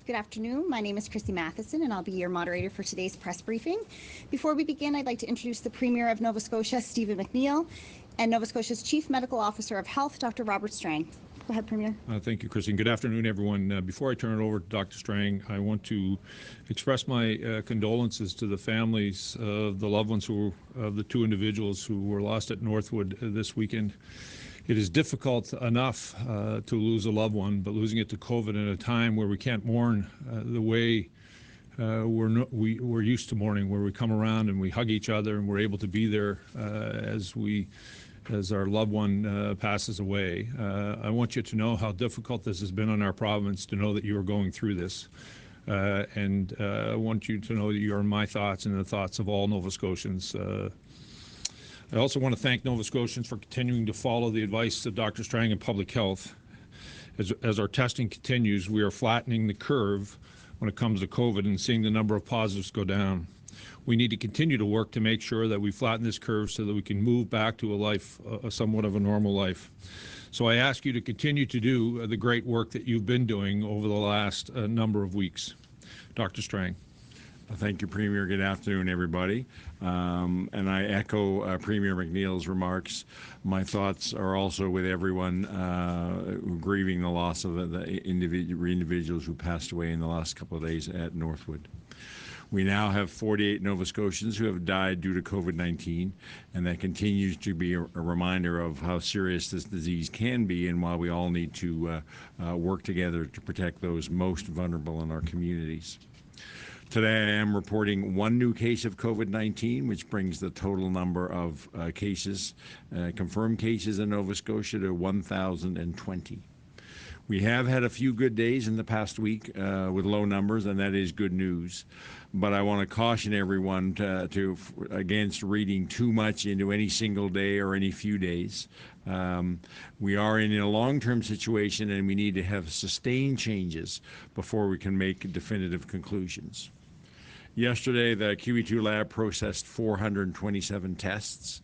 Good afternoon. My name is Christy Matheson, and I'll be your moderator for today's press briefing. Before we begin, I'd like to introduce the Premier of Nova Scotia, Stephen McNeil, and Nova Scotia's Chief Medical Officer of Health, Dr. Robert Strang. Go ahead, Premier. Thank you, Christy. Good afternoon, everyone. Before I turn it over to Dr. Strang, I want to express my condolences to the families of the loved ones of the two individuals who were lost at Northwood this weekend. It is difficult enough to lose a loved one, but losing it to COVID in a time where we can't mourn the way we're used to mourning, where we come around and we hug each other and we're able to be there as our loved one passes away. I want you to know how difficult this has been on our province, to know that you are going through this. And I want you to know that you are in my thoughts and the thoughts of all Nova Scotians. I also want to thank Nova Scotians for continuing to follow the advice of Dr. Strang in public health. As our testing continues, we are flattening the curve when it comes to COVID and seeing the number of positives go down. We need to continue to work to make sure that we flatten this curve so that we can move back to a life, somewhat of a normal life. So I ask you to continue to do the great work that you've been doing over the last number of weeks. Dr. Strang. Thank you, Premier. Good afternoon, everybody. And I echo Premier McNeil's remarks. My thoughts are also with everyone grieving the loss of the individuals who passed away in the last couple of days at Northwood. We now have 48 Nova Scotians who have died due to COVID-19, and that continues to be a reminder of how serious this disease can be and why we all need to work together to protect those most vulnerable in our communities. Today I am reporting one new case of COVID-19, which brings the total number of cases, confirmed cases in Nova Scotia to 1,020. We have had a few good days in the past week with low numbers, and that is good news. But I want to caution everyone against reading too much into any single day or any few days. We are in a long-term situation, and we need to have sustained changes before we can make definitive conclusions. Yesterday, the QE2 lab processed 427 tests.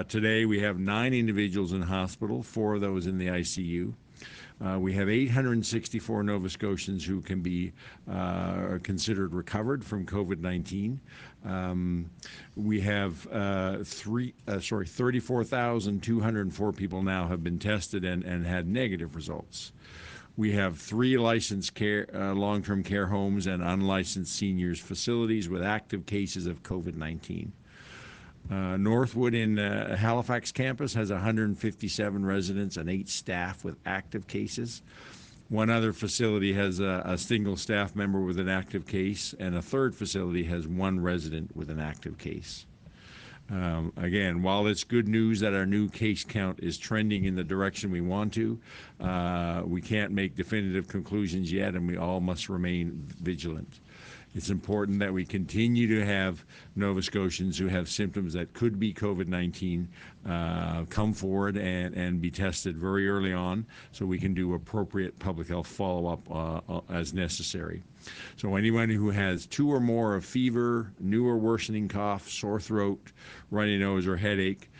Today, we have 9 individuals in hospital, 4 of those in the ICU. We have 864 Nova Scotians who can be considered recovered from COVID-19. We have 34,204 people now have been tested and had negative results. We have 3 licensed long-term care homes and unlicensed seniors facilities with active cases of COVID-19. Northwood in Halifax campus has 157 residents and 8 staff with active cases. One other facility has a single staff member with an active case, and a third facility has 1 resident with an active case. Again, while it's good news that our new case count is trending in the direction we want to, we can't make definitive conclusions yet, and we all must remain vigilant. It's important that we continue to have Nova Scotians who have symptoms that could be COVID-19 come forward and be tested very early on so we can do appropriate public health follow-up as necessary. So anyone who has 2 or more of fever, new or worsening cough, sore throat, runny nose, or headache,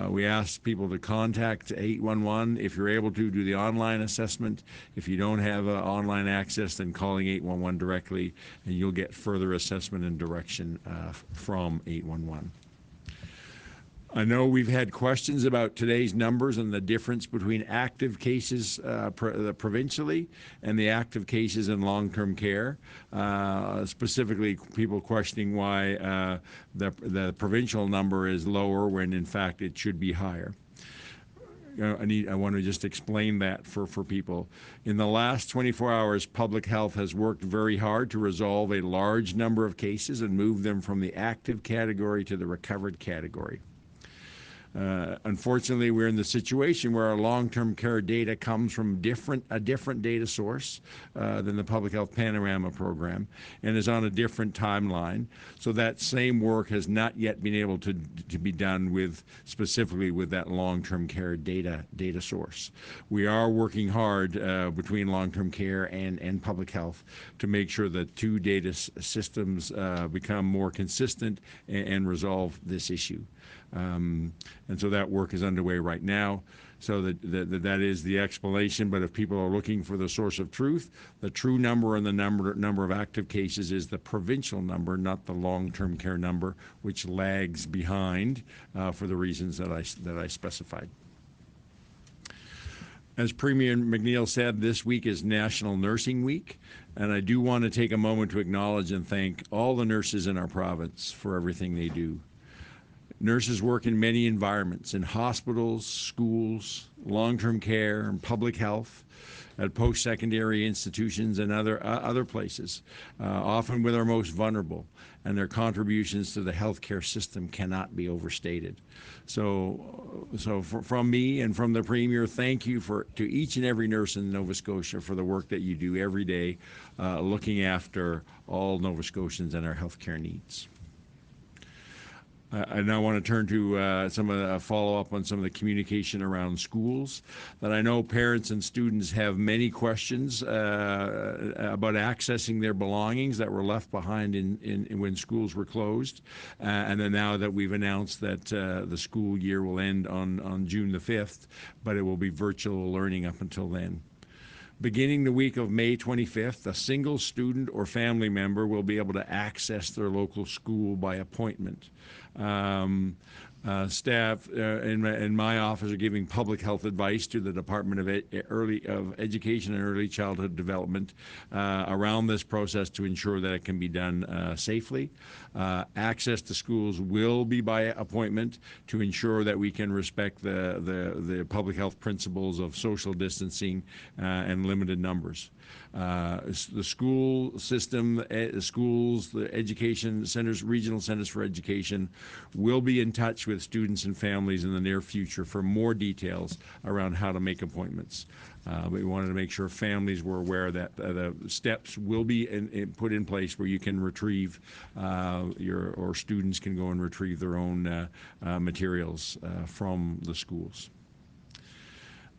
we ask people to contact 811. If you're able to, do the online assessment. If you don't have online access, then calling 811 directly, and you'll get further assessment and direction from 811. I know we've had questions about today's numbers and the difference between active cases provincially and the active cases in long-term care. Specifically, people questioning why the provincial number is lower when in fact it should be higher. I want to just explain that for people. In the last 24 hours, public health has worked very hard to resolve a large number of cases and move them from the active category to the recovered category. Unfortunately, we're in the situation where our long-term care data comes from a different data source than the Public Health Panorama program and is on a different timeline. So that same work has not yet been able to be done specifically with that long-term care data source. We are working hard between long-term care and public health to make sure that 2 data systems become more consistent and resolve this issue. And so that work is underway right now. So that is the explanation. But if people are looking for the source of truth, the true number and the number of active cases is the provincial number, not the long-term care number, which lags behind for the reasons that I specified. As Premier McNeil said, this week is National Nursing Week, and I do want to take a moment to acknowledge and thank all the nurses in our province for everything they do. Nurses work in many environments, in hospitals, schools, long-term care, and public health, at post-secondary institutions and other places, often with our most vulnerable, and their contributions to the healthcare system cannot be overstated. So from me and from the Premier, thank you to each and every nurse in Nova Scotia for the work that you do every day, looking after all Nova Scotians and our healthcare needs. I now want to turn to some of the follow-up on some of the communication around schools. That I know parents and students have many questions about accessing their belongings that were left behind when schools were closed. And then now that we've announced that the school year will end on June the 5th, but it will be virtual learning up until then. Beginning the week of May 25th, a single student or family member will be able to access their local school by appointment. Staff in my office are giving public health advice to the Department of Education and Early Childhood Development around this process to ensure that it can be done safely. Access to schools will be by appointment to ensure that we can respect the public health principles of social distancing and limited numbers. The school system, schools, the education centers, regional centers for education will be in touch with students and families in the near future for more details around how to make appointments. We wanted to make sure families were aware that the steps will be put in place where you can retrieve or students can go and retrieve their own materials from the schools.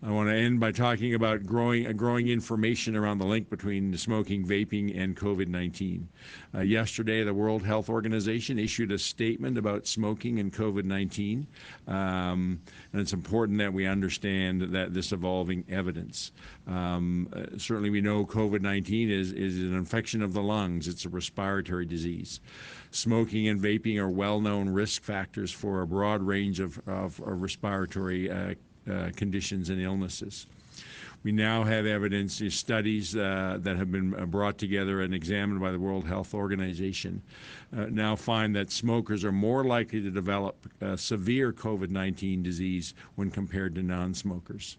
I want to end by talking about growing information around the link between smoking, vaping, and COVID-19. Yesterday, the World Health Organization issued a statement about smoking and COVID-19, and it's important that we understand that this evolving evidence. Certainly, we know COVID-19 is an infection of the lungs. It's a respiratory disease. Smoking and vaping are well-known risk factors for a broad range of respiratory conditions and illnesses. We now have evidence, studies that have been brought together and examined by the World Health Organization now find that smokers are more likely to develop severe COVID-19 disease when compared to non-smokers.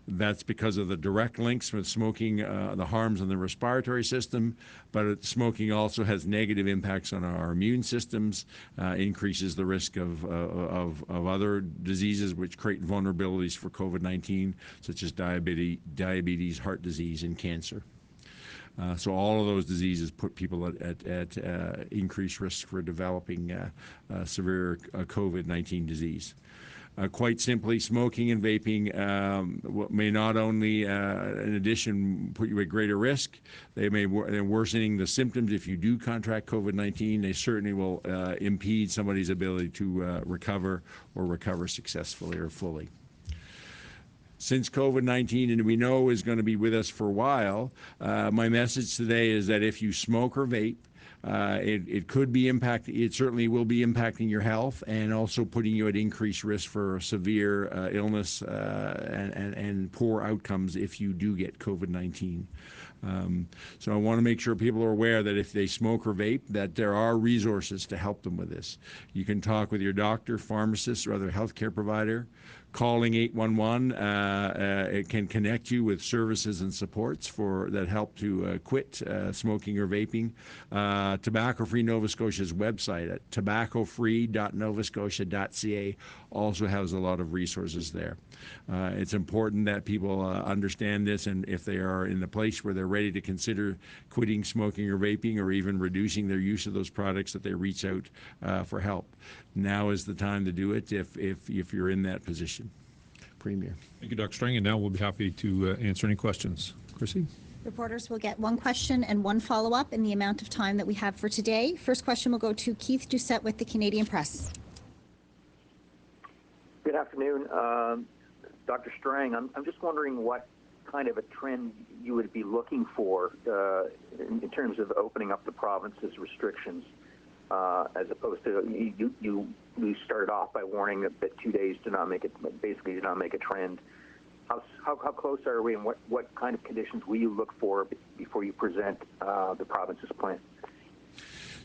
That's because of the direct links with smoking, the harms on the respiratory system, but smoking also has negative impacts on our immune systems, increases the risk of other diseases which create vulnerabilities for COVID-19, such as diabetes, heart disease, and cancer. So all of those diseases put people at increased risk for developing severe COVID-19 disease. Quite simply, smoking and vaping may not only, in addition, put you at greater risk, they may worsening the symptoms if you do contract COVID-19. They certainly will impede somebody's ability to recover or recover successfully or fully. Since COVID-19, and we know is going to be with us for a while, my message today is that if you smoke or vape, it could be impacting, it certainly will be impacting your health and also putting you at increased risk for severe illness and poor outcomes if you do get COVID-19. So I want to make sure people are aware that if they smoke or vape, that there are resources to help them with this. You can talk with your doctor, pharmacist, or other healthcare provider. Calling 811 it can connect you with services and supports that help to quit smoking or vaping. Tobacco Free Nova Scotia's website at tobaccofree.novascotia.ca also has a lot of resources there. It's important that people understand this, and if they are in a place where they're ready to consider quitting smoking or vaping or even reducing their use of those products, that they reach out for help. Now is the time to do it if you're in that position. Premier. Thank you, Dr. Strang, and now we'll be happy to answer any questions. Chrissy? Reporters will get one question and one follow-up in the amount of time that we have for today. First question will go to Keith Doucette with the Canadian Press. Good afternoon. Dr. Strang, I'm just wondering what kind of a trend you would be looking for in terms of opening up the province's restrictions, as opposed to you started off by warning that 2 days do not make it, basically do not make a trend. How close are we, and what kind of conditions will you look for before you present the province's plan?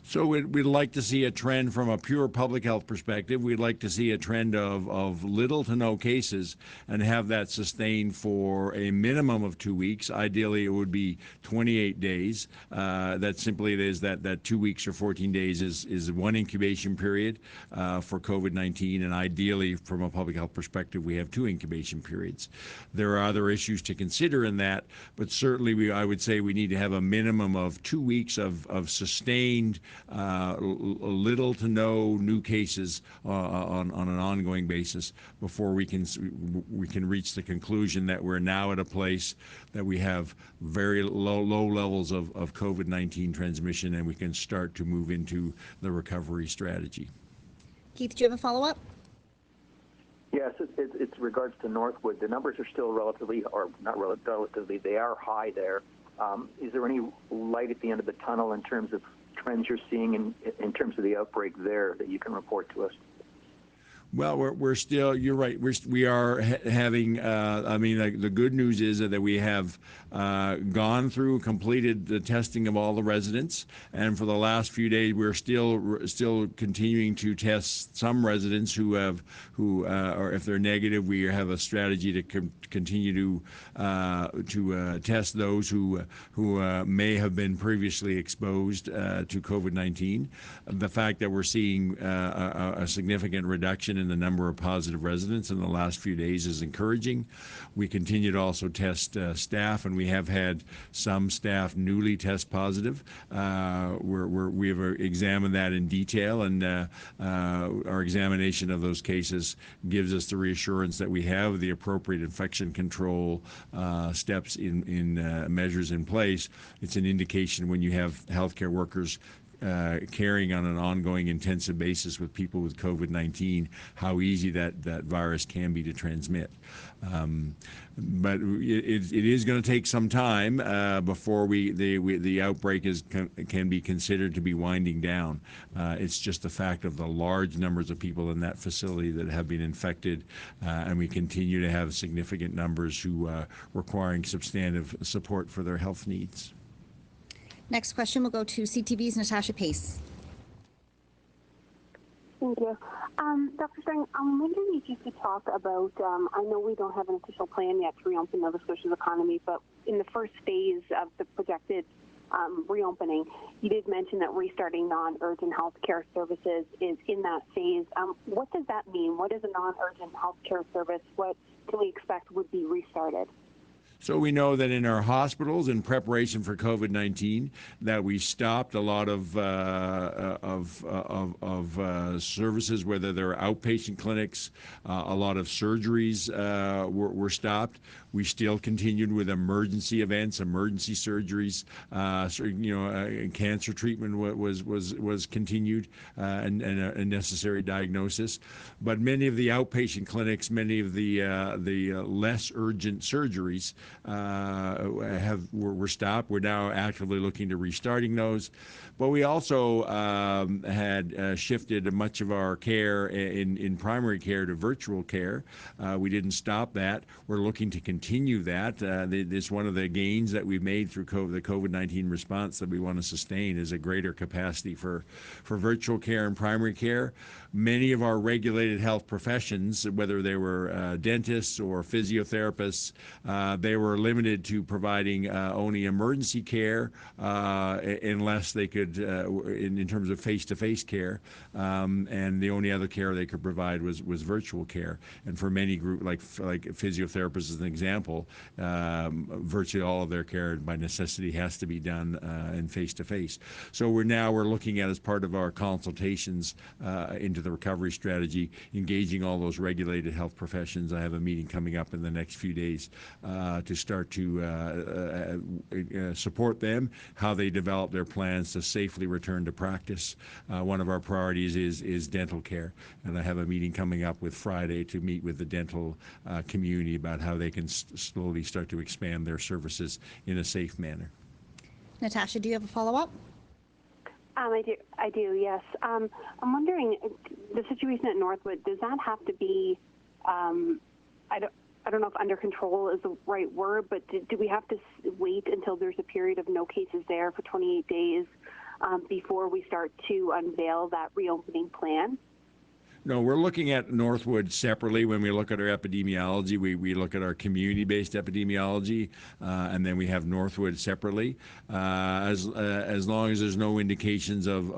So we'd like to see a trend from a pure public health perspective. We'd like to see a trend of little to no cases and have that sustained for a minimum of 2 weeks. Ideally, it would be 28 days. That simply is that 2 weeks or 14 days is one incubation period for COVID-19, and ideally, from a public health perspective, we have 2 incubation periods. There are other issues to consider in that, but certainly I would say we need to have a minimum of 2 weeks of sustained little to no new cases on an ongoing basis before we can reach the conclusion that we're now at a place that we have very low levels of COVID-19 transmission, and we can start to move into the recovery strategy. Keith, do you have a follow-up? Yes, it's regards to Northwood. The numbers are still relatively, or not relatively, they are high there. Is there any light at the end of the tunnel in terms of trends you're seeing in terms of the outbreak there that you can report to us? Well, we're still, you're right, we are having, I mean, the good news is that we have gone through, completed the testing of all the residents, and for the last few days we're still continuing to test some residents or if they're negative, we have a strategy to continue to test those who may have been previously exposed to COVID-19. The fact that we're seeing a significant reduction in the number of positive residents in the last few days is encouraging. We continue to also test staff, and we have had some staff newly test positive. We have examined that in detail, and our examination of those cases gives us the reassurance that we have the appropriate infection control steps in measures in place. It's an indication when you have healthcare workers carrying on an ongoing intensive basis with people with COVID-19, how easy that virus can be to transmit. But it is going to take some time before the outbreak can be considered to be winding down. It's just the fact of the large numbers of people in that facility that have been infected, and we continue to have significant numbers who are requiring substantive support for their health needs. Next question will go to CTV's Natasha Pace. Thank you. Dr. Strang, I'm wondering if you could talk about, I know we don't have an official plan yet to reopen Nova Scotia's economy, but in the first phase of the projected reopening, you did mention that restarting non-urgent health care services is in that phase. What does that mean? What is a non-urgent health care service? What can we expect would be restarted? So we know that in our hospitals, in preparation for COVID-19, that we stopped a lot of services, whether they're outpatient clinics, a lot of surgeries were stopped. We still continued with emergency events, emergency surgeries. Cancer treatment was continued, and a necessary diagnosis. But many of the outpatient clinics, many of the less urgent surgeries were stopped. We're now actively looking to restarting those. But we also had shifted much of our care in primary care to virtual care. We didn't stop that. We're looking to continue that. This one of the gains that we've made through the COVID-19 response that we want to sustain is a greater capacity for virtual care and primary care. Many of our regulated health professions, whether they were dentists or physiotherapists, they were limited to providing only emergency care unless they could, in terms of face-to-face care, and the only other care they could provide was virtual care. And for many groups, like physiotherapists as an example, virtually all of their care by necessity has to be done in face-to-face. So we're looking at, as part of our consultations into the recovery strategy, engaging all those regulated health professions. I have a meeting coming up in the next few days to to start to support them, how they develop their plans to safely return to practice. One of our priorities is dental care, and I have a meeting coming up with Friday to meet with the dental community about how they can slowly start to expand their services in a safe manner. Natasha, do you have a follow-up? I do, yes. I'm wondering, the situation at Northwood, does that have to be, I don't know if under control is the right word, but do we have to wait until there's a period of no cases there for 28 days before we start to unveil that reopening plan? No, we're looking at Northwood separately. When we look at our epidemiology, we look at our community-based epidemiology, and then we have Northwood separately. As long as there's no indications of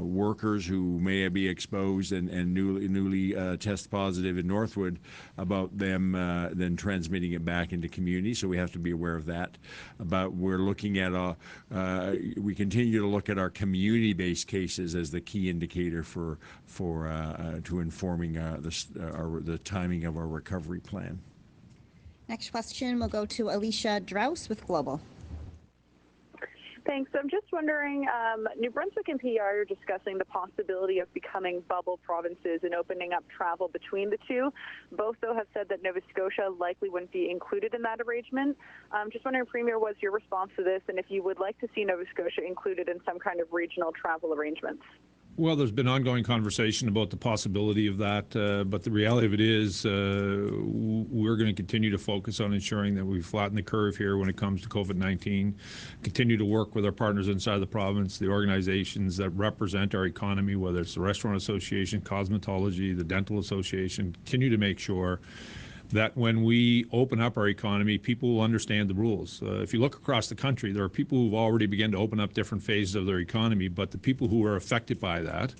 workers who may be exposed and newly test positive in Northwood, about them then transmitting it back into community. So we have to be aware of that. But we're looking at we continue to look at our community-based cases as the key indicator to informing the timing of our recovery plan. Next question will go to Alicia Draus with Global. Thanks. I'm just wondering, New Brunswick and PEI are discussing the possibility of becoming bubble provinces and opening up travel between the two. Both, though, have said that Nova Scotia likely wouldn't be included in that arrangement. Just wondering, Premier, what's your response to this, and if you would like to see Nova Scotia included in some kind of regional travel arrangements? Well, there's been ongoing conversation about the possibility of that, but the reality of it is we're going to continue to focus on ensuring that we flatten the curve here when it comes to COVID-19, continue to work with our partners inside the province, the organizations that represent our economy, whether it's the Restaurant Association, Cosmetology, the Dental Association, continue to make sure that when we open up our economy, people will understand the rules. If you look across the country, there are people who've already begun to open up different phases of their economy, but the people who are affected by that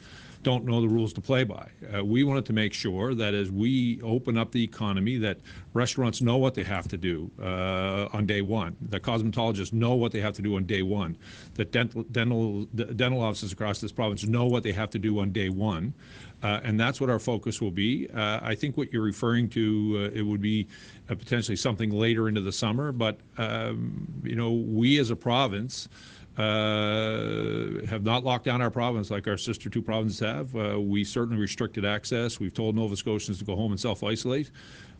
don't know the rules to play by. We wanted to make sure that as we open up the economy, that restaurants know what they have to do on day one, that cosmetologists know what they have to do on day one, that dental offices across this province know what they have to do on day one. And that's what our focus will be. I think what you're referring to, it would be potentially something later into the summer, but we as a province have not locked down our province like our sister two provinces have. We certainly restricted access. We've told Nova Scotians to go home and self-isolate,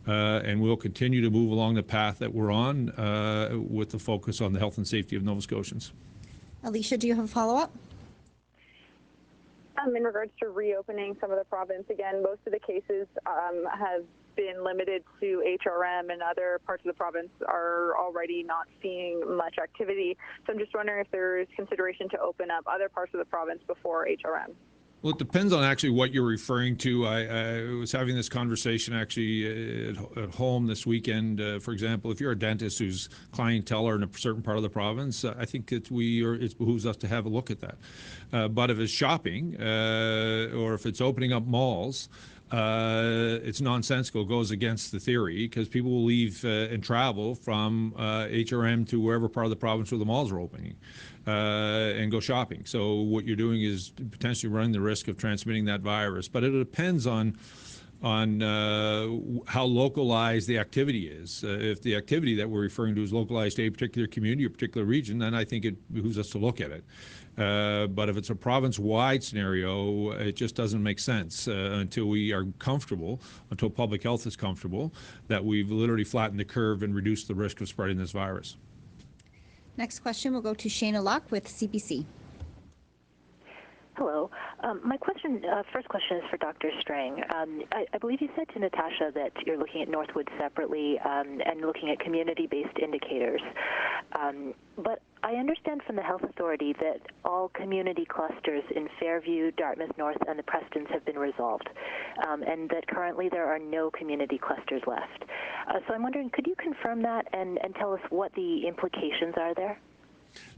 and we'll continue to move along the path that we're on with the focus on the health and safety of Nova Scotians. Alicia, do you have a follow-up? In regards to reopening some of the province, again, most of the cases have been limited to HRM, and other parts of the province are already not seeing much activity. So I'm just wondering if there is consideration to open up other parts of the province before HRM. Well, it depends on actually what you're referring to. I was having this conversation actually at home this weekend. For example, if you're a dentist whose clientele are in a certain part of the province, I think it behooves us to have a look at that. But if it's shopping or if it's opening up malls, it's nonsensical, goes against the theory, because people will leave and travel from HRM to wherever part of the province where the malls are opening and go shopping. So what you're doing is potentially running the risk of transmitting that virus. But it depends on how localized the activity is. If the activity that we're referring to is localized to a particular community or particular region, then I think it behooves us to look at it. But if it's a province-wide scenario, it just doesn't make sense until we are comfortable, until public health is comfortable, that we've literally flattened the curve and reduced the risk of spreading this virus. Next question will go to Shayna Locke with CBC. Hello. My first question is for Dr. Strang. I believe you said to Natasha that you're looking at Northwood separately and looking at community-based indicators. But I understand from the Health Authority that all community clusters in Fairview, Dartmouth North, and the Prestons have been resolved, and that currently there are no community clusters left. So I'm wondering, could you confirm that and tell us what the implications are there?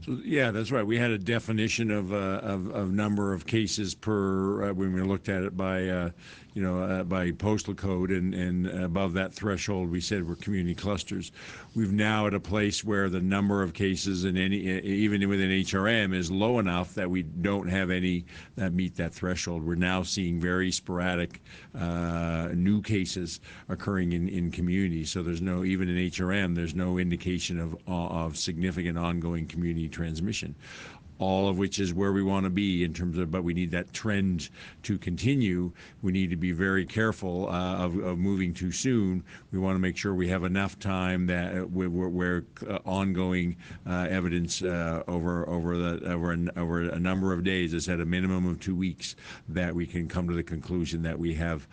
So, yeah, that's right. We had a definition of number of cases per when we looked at it by by postal code, and above that threshold we said we're community clusters. We've now at a place where the number of cases in any even within HRM is low enough that we don't have any that meet that threshold. We're now seeing very sporadic new cases occurring in communities. So there's no, even in HRM, there's no indication of significant ongoing community transmission. All of which is where we want to be in terms of, but we need that trend to continue. We need to be very careful of moving too soon. We want to make sure we have enough time that where ongoing evidence over a number of days, is at a minimum of 2 weeks, that we can come to the conclusion that we have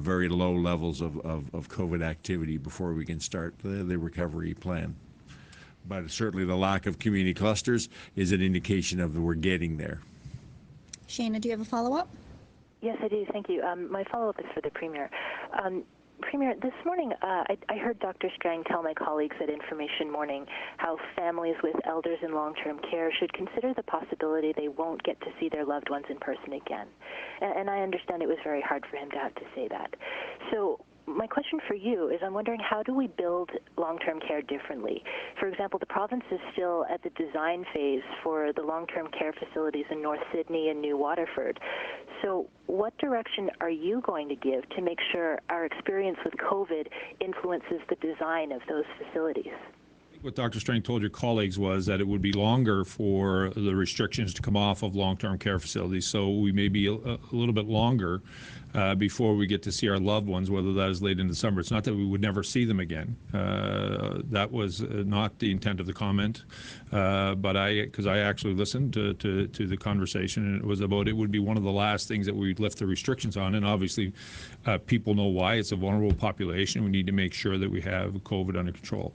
very low levels of COVID activity before we can start the recovery plan. But certainly the lack of community clusters is an indication of that we're getting there. Shana, do you have a follow-up? Yes, I do. Thank you. My follow-up is for the Premier. Premier, this morning I heard Dr. Strang tell my colleagues at Information Morning how families with elders in long-term care should consider the possibility they won't get to see their loved ones in person again. And I understand it was very hard for him to have to say that. So my question for you is, I'm wondering, how do we build long-term care differently? For example, the province is still at the design phase for the long-term care facilities in North Sydney and New Waterford. So what direction are you going to give to make sure our experience with COVID influences the design of those facilities? What Dr. Strang told your colleagues was that it would be longer for the restrictions to come off of long-term care facilities. So we may be a little bit longer before we get to see our loved ones, whether that is late in December. It's not that we would never see them again. That was not the intent of the comment, but because I actually listened to the conversation, and it was about, it would be one of the last things that we'd lift the restrictions on, and obviously people know why. It's a vulnerable population. We need to make sure that we have COVID under control.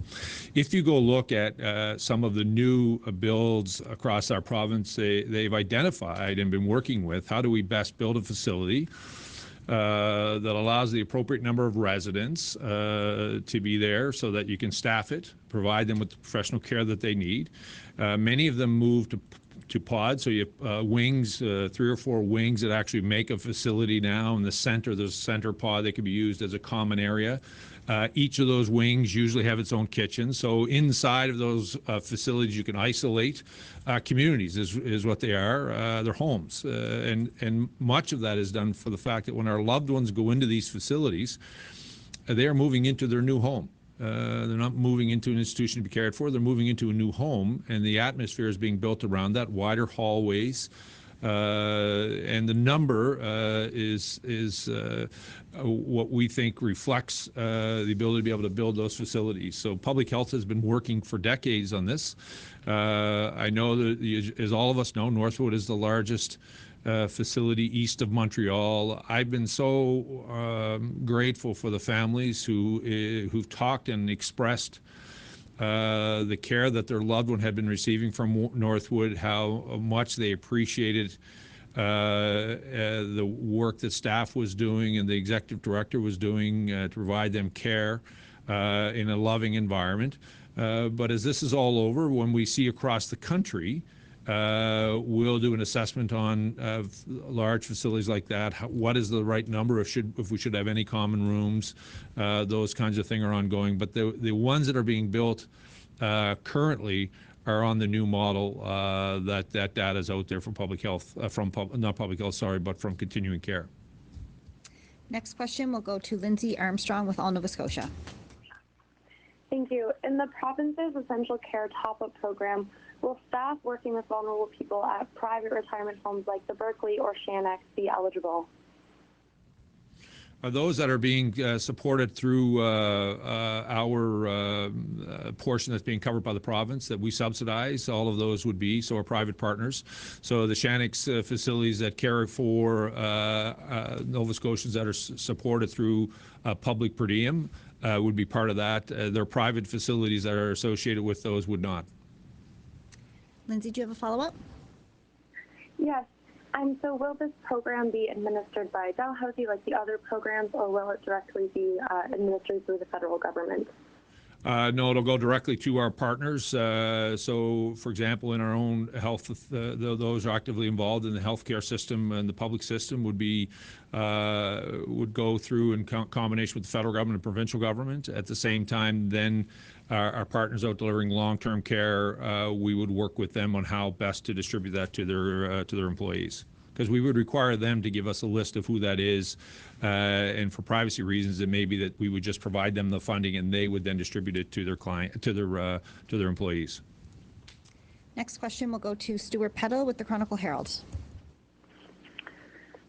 If you go look at some of the new builds across our province, they've identified and been working with how do we best build a facility that allows the appropriate number of residents to be there so that you can staff it, provide them with the professional care that they need. Many of them move to pods, so you have wings, 3 or 4 wings that actually make a facility now. In the center, there's a center pod that can be used as a common area. Each of those wings usually have its own kitchen. So inside of those facilities, you can isolate communities, is what they are. They're homes. And much of that is done for the fact that when our loved ones go into these facilities, they are moving into their new home. They're not moving into an institution to be cared for. They're moving into a new home, and the atmosphere is being built around that, wider hallways. And the number is what we think reflects the ability to be able to build those facilities. So public health has been working for decades on this. I know that, as all of us know, Northwood is the largest facility east of Montreal. I've been so grateful for the families who've talked and expressed the care that their loved one had been receiving from Northwood, how much they appreciated the work that staff was doing and the executive director was doing to provide them care in a loving environment. But as this is all over, when we see across the country, we'll do an assessment on large facilities like that. What is the right number, if we should have any common rooms? Those kinds of things are ongoing. But the ones that are being built currently are on the new model. That data is out there from public health, not public health, sorry, but from continuing care. Next question will go to Lindsay Armstrong with All Nova Scotia. Thank you. In the province's essential care top-up program, will staff working with vulnerable people at private retirement homes like the Berkeley or Shannock be eligible? Those that are being supported through our portion that's being covered by the province that we subsidize, all of those would be, so are private partners. So the Shannock's facilities that care for Nova Scotians that are supported through public per diem would be part of that. Their private facilities that are associated with those would not. Lindsay, do you have a follow-up? Yes. So will this program be administered by Dalhousie like the other programs, or will it directly be administered through the federal government? No, it'll go directly to our partners. So, for example, in our own health, those actively involved in the healthcare system and the public system would go through in combination with the federal government and provincial government. At the same time, then our partners out delivering long-term care, we would work with them on how best to distribute that to their employees, because we would require them to give us a list of who that is, and for privacy reasons, it may be that we would just provide them the funding and they would then distribute it to their employees. Next question will go to Stuart Peddle with the Chronicle Herald.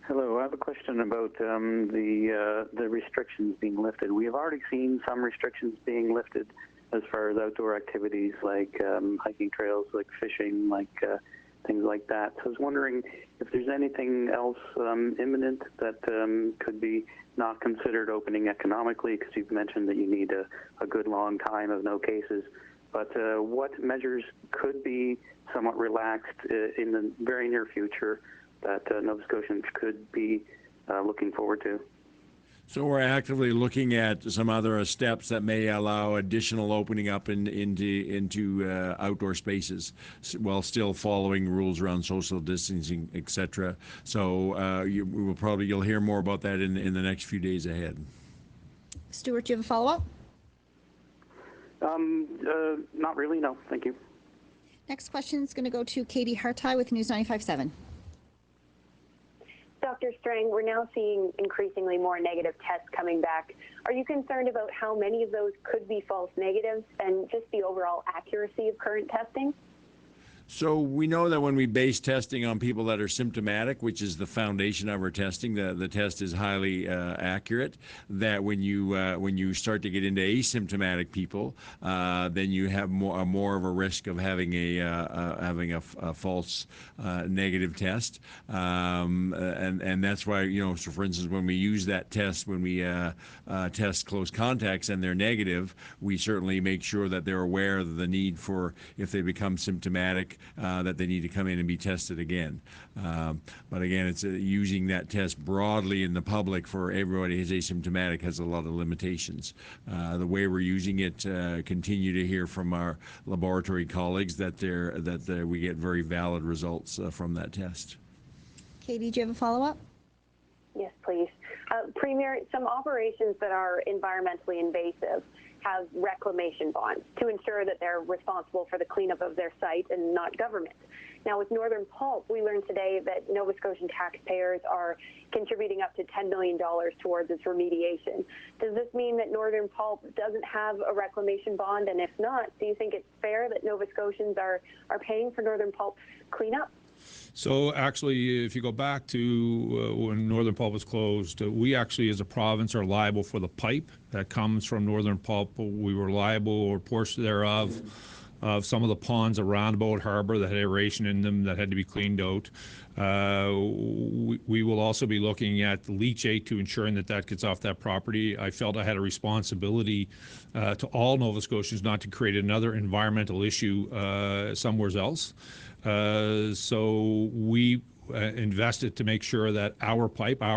Hello, I have a question about the restrictions being lifted. We have already seen some restrictions being lifted as far as outdoor activities like hiking trails, like fishing, like things like that. So I was wondering if there's anything else imminent that could be not considered opening economically, because you've mentioned that you need a good long time of no cases. But what measures could be somewhat relaxed in the very near future that Nova Scotians could be looking forward to? So we're actively looking at some other steps that may allow additional opening up into outdoor spaces, while still following rules around social distancing, etc. So you'll hear more about that in the next few days ahead. Stuart, do you have a follow-up? Not really, no. Thank you. Next question is going to go to Katie Hartai with News 95.7. Dr. Strang, we're now seeing increasingly more negative tests coming back. Are you concerned about how many of those could be false negatives and just the overall accuracy of current testing? So we know that when we base testing on people that are symptomatic, which is the foundation of our testing, the test is highly accurate. That when you start to get into asymptomatic people, then you have more of a risk of having a false negative test, and that's why, so for instance, when we use that test, when we test close contacts and they're negative, we certainly make sure that they're aware of the need for, if they become symptomatic, that they need to come in and be tested again. But again, it's using that test broadly in the public for everybody who's asymptomatic has a lot of limitations. The way we're using it, continue to hear from our laboratory colleagues that we get very valid results from that test. Katie, do you have a follow-up? Yes, please. Premier, some operations that are environmentally invasive have reclamation bonds to ensure that they're responsible for the cleanup of their site and not government. Now, with Northern Pulp, we learned today that Nova Scotian taxpayers are contributing up to $10 million towards its remediation. Does this mean that Northern Pulp doesn't have a reclamation bond? And if not, do you think it's fair that Nova Scotians are paying for Northern Pulp's cleanup? So actually, if you go back to when Northern Pulp was closed, we actually as a province are liable for the pipe that comes from Northern Pulp. We were liable, or portion thereof, of some of the ponds around Boat Harbour that had aeration in them that had to be cleaned out. We will also be looking at the leachate to ensuring that gets off that property. I felt I had a responsibility to all Nova Scotians not to create another environmental issue somewhere else. So we invested to make sure that our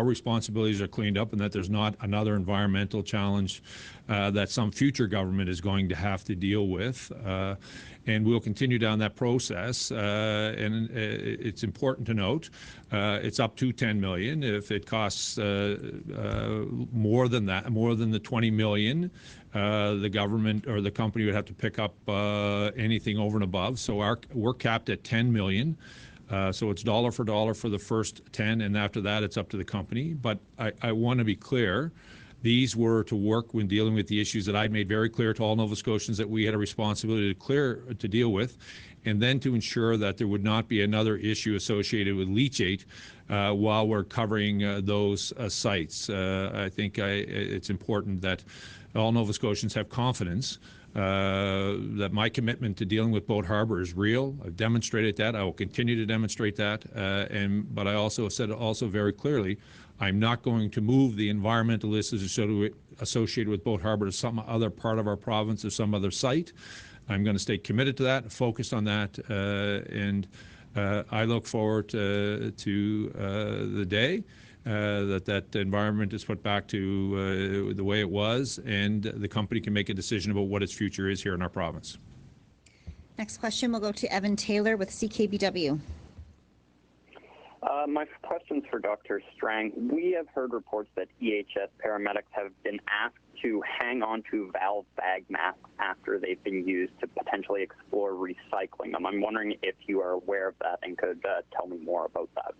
responsibilities are cleaned up and that there's not another environmental challenge that some future government is going to have to deal with. And we'll continue down that process. And it's important to note, it's up to $10 million. If it costs more than that, more than the $20 million, the government or the company would have to pick up anything over and above. So we're capped at $10 million. So it's dollar for dollar for the first 10, and after that, it's up to the company. But I want to be clear. These were to work when dealing with the issues that I made very clear to all Nova Scotians that we had a responsibility to deal with, and then to ensure that there would not be another issue associated with leachate while we're covering those sites. I think it's important that all Nova Scotians have confidence that my commitment to dealing with Boat Harbour is real. I've demonstrated that. I will continue to demonstrate that. But I also said very clearly, I'm not going to move the environmental issues associated with Boat Harbour to some other part of our province or some other site. I'm going to stay committed to that, focused on that, and I look forward to the day that environment is put back to the way it was, and the company can make a decision about what its future is here in our province. Next question will go to Evan Taylor with CKBW. My question's for Dr. Strang. We have heard reports that EHS paramedics have been asked to hang on to valve bag masks after they've been used to potentially explore recycling them. I'm wondering if you are aware of that and could tell me more about that.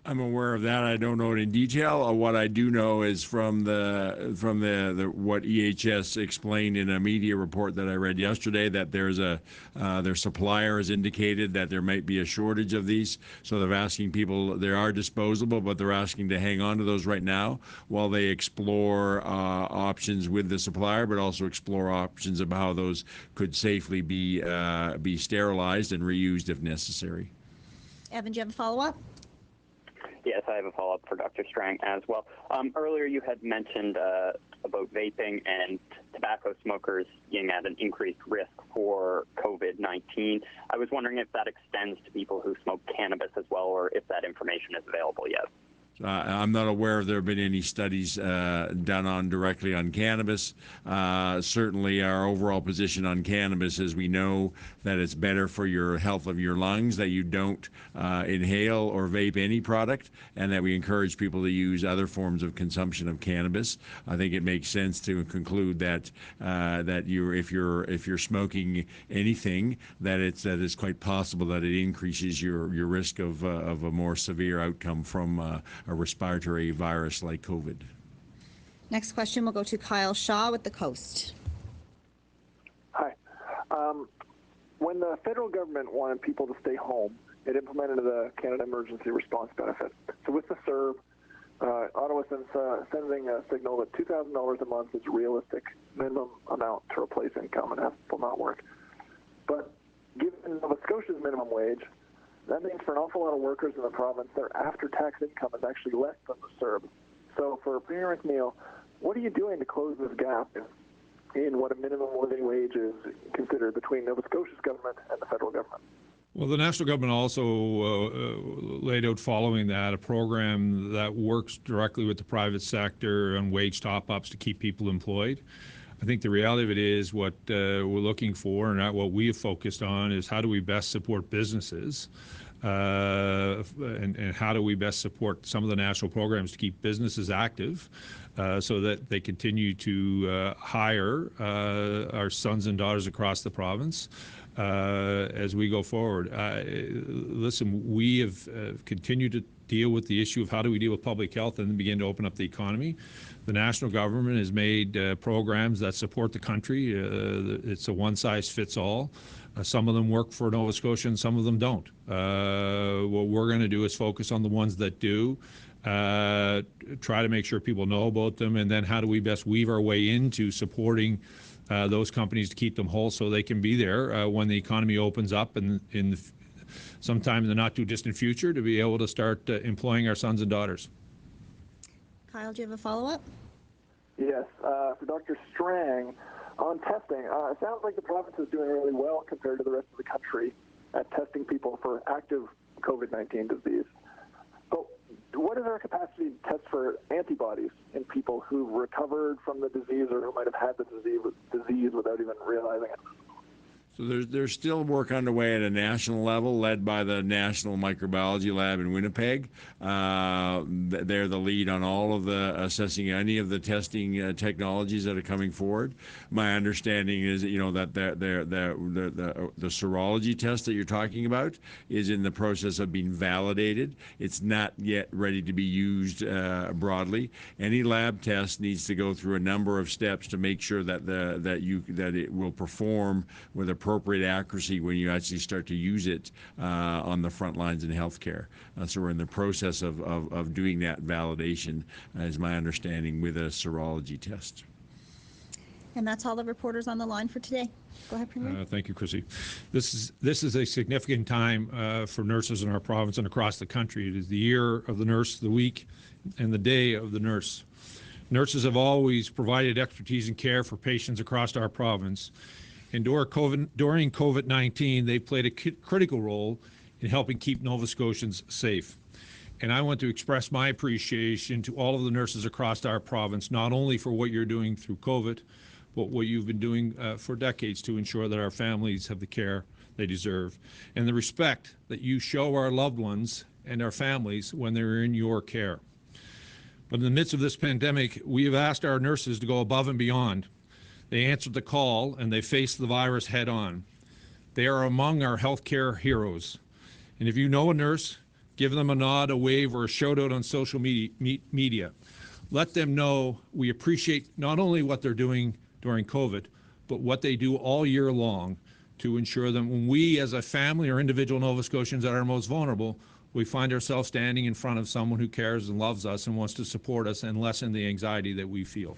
I'm aware of that. I don't know it in detail. What I do know is from what EHS explained in a media report that I read yesterday, that there's their supplier has indicated that there might be a shortage of these. So they're asking people, they are disposable, but they're asking to hang on to those right now while they explore options with the supplier, but also explore options of how those could safely be sterilized and reused if necessary. Evan, do you have a follow-up? Yes, I have a follow-up for Dr. Strang as well. Earlier you had mentioned about vaping and tobacco smokers being at an increased risk for COVID-19. I was wondering if that extends to people who smoke cannabis as well, or if that information is available yet. I'm not aware if there have been any studies done directly on cannabis. Certainly our overall position on cannabis is we know that it's better for your health of your lungs, that you don't inhale or vape any product, and that we encourage people to use other forms of consumption of cannabis. I think it makes sense to conclude that if you're smoking anything, that it's quite possible that it increases your risk of a more severe outcome from a respiratory virus like COVID. Next question will go to Kyle Shaw with the Coast. Hi. When the federal government wanted people to stay home, it implemented the Canada Emergency Response Benefit. So with the CERB, Ottawa sending a signal that $2,000 a month is a realistic minimum amount to replace income, and that will not work. But given Nova Scotia's minimum wage, that means for an awful lot of workers in the province, their after-tax income is actually less than the CERB. So for Premier McNeil, what are you doing to close this gap in what a minimum living wage is considered between Nova Scotia's government and the federal government? Well, the national government also laid out following that a program that works directly with the private sector on wage top-ups to keep people employed. I think the reality of it is what we're looking for, and what we have focused on, is how do we best support businesses and how do we best support some of the national programs to keep businesses active so that they continue to hire our sons and daughters across the province as we go forward. Listen, we have continued to deal with the issue of how do we deal with public health and then begin to open up the economy. The national government has made programs that support the country. It's a one-size-fits-all. Some of them work for Nova Scotia and some of them don't. What we're going to do is focus on the ones that do, try to make sure people know about them, and then how do we best weave our way into supporting those companies to keep them whole so they can be there when the economy opens up and sometime in the not-too-distant future to be able to start employing our sons and daughters. Kyle, do you have a follow-up? Yes. For Dr. Strang, on testing, it sounds like the province is doing really well compared to the rest of the country at testing people for active COVID-19 disease. But what is our capacity to test for antibodies in people who've recovered from the disease or who might have had the disease without even realizing it? So there's still work underway at a national level led by the National Microbiology Lab in Winnipeg. They're the lead on all of the assessing any of the testing technologies that are coming forward. My understanding is, that the serology test that you're talking about is in the process of being validated. It's not yet ready to be used broadly. Any lab test needs to go through a number of steps to make sure that it will perform with appropriate accuracy when you actually start to use it on the front lines in healthcare. So we're in the process of doing that validation, is my understanding, with a serology test. And that's all the reporters on the line for today. Go ahead, Premier. Thank you, Chrissy. This is a significant time for nurses in our province and across the country. It is the year of the nurse, the week, and the day of the nurse. Nurses have always provided expertise and care for patients across our province. And during COVID-19, they played a critical role in helping keep Nova Scotians safe. And I want to express my appreciation to all of the nurses across our province, not only for what you're doing through COVID, but what you've been doing for decades to ensure that our families have the care they deserve, and the respect that you show our loved ones and our families when they're in your care. But in the midst of this pandemic, we have asked our nurses to go above and beyond. They answered the call and they faced the virus head on. They are among our healthcare heroes. And if you know a nurse, give them a nod, a wave, or a shout out on social media. Let them know we appreciate not only what they're doing during COVID, but what they do all year long to ensure that when we as a family or individual Nova Scotians that are most vulnerable, we find ourselves standing in front of someone who cares and loves us and wants to support us and lessen the anxiety that we feel.